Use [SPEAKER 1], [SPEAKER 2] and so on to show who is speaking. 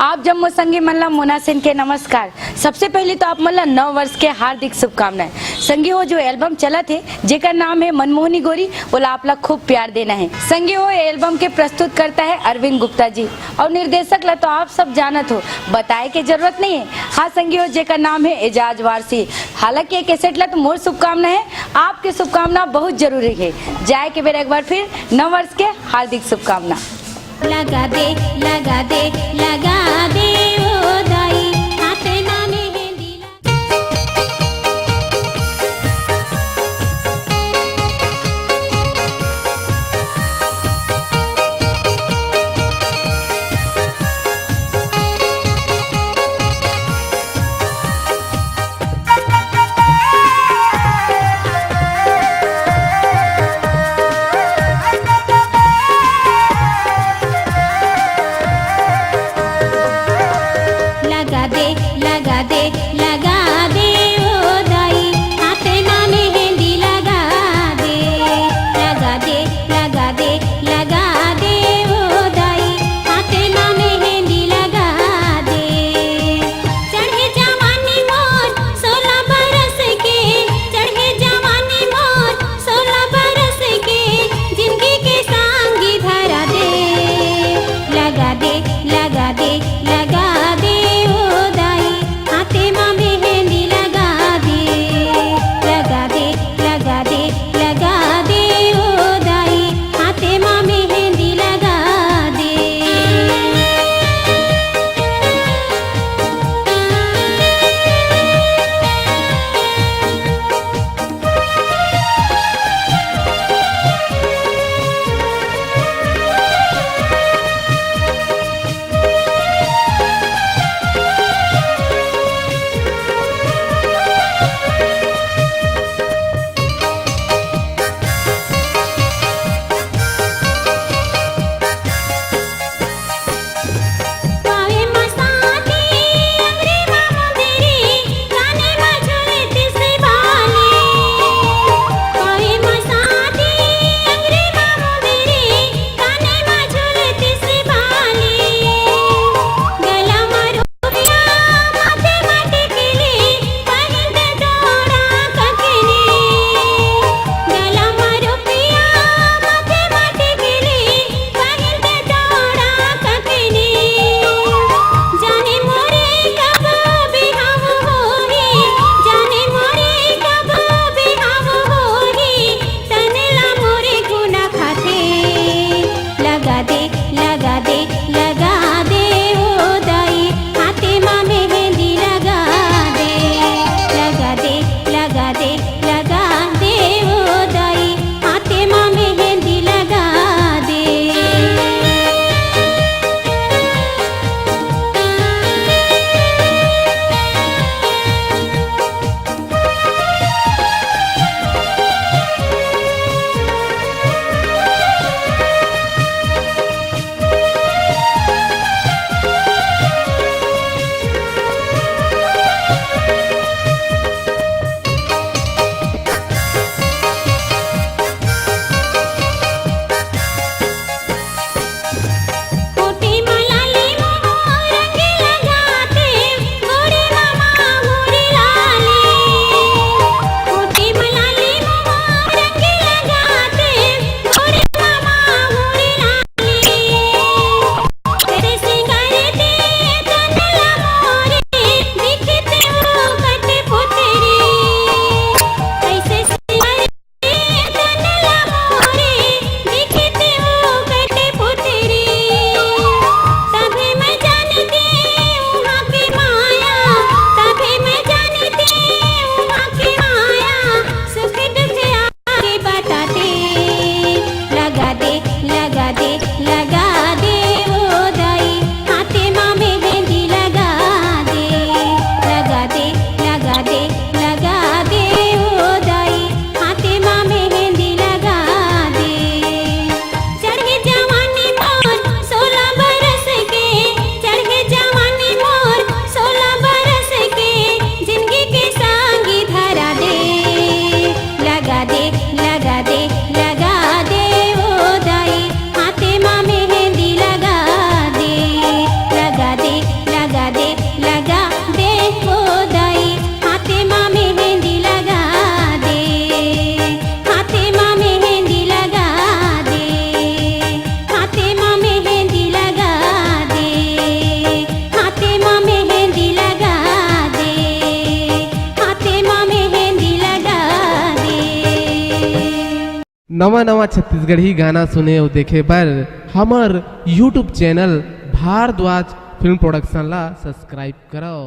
[SPEAKER 1] आप जब संगी मनला मोना सेन के नमस्कार। सबसे पहले तो आप मनला नव वर्ष के हार्दिक शुभकामनाएं। संगी हो जो एल्बम चला थे जेकर नाम है मनमोहनी गोरी, बोला आप लोग खूब प्यार देना है। संगी हो एल्बम के प्रस्तुत करता है अरविंद गुप्ता जी और निर्देशक ला तो आप सब जानत हो, बताए के जरूरत नहीं है। हाँ संगी हो जेकर नाम है एजाज वारसी। हालांकि ये कैसेट ला तो मोर शुभकामना है, आपके शुभकामना बहुत जरूरी है। जाए के बेर एक बार फिर नव वर्ष के हार्दिक शुभकामना।
[SPEAKER 2] लगा दे लगा दे लगा दे ओ दाई हाथ ना मेहंदी
[SPEAKER 3] नवा नवा छत्तीसगढ़ी गाना सुने और देखे बर हमर YouTube channel Bharadwaj film production ला सब्सक्राइब करो।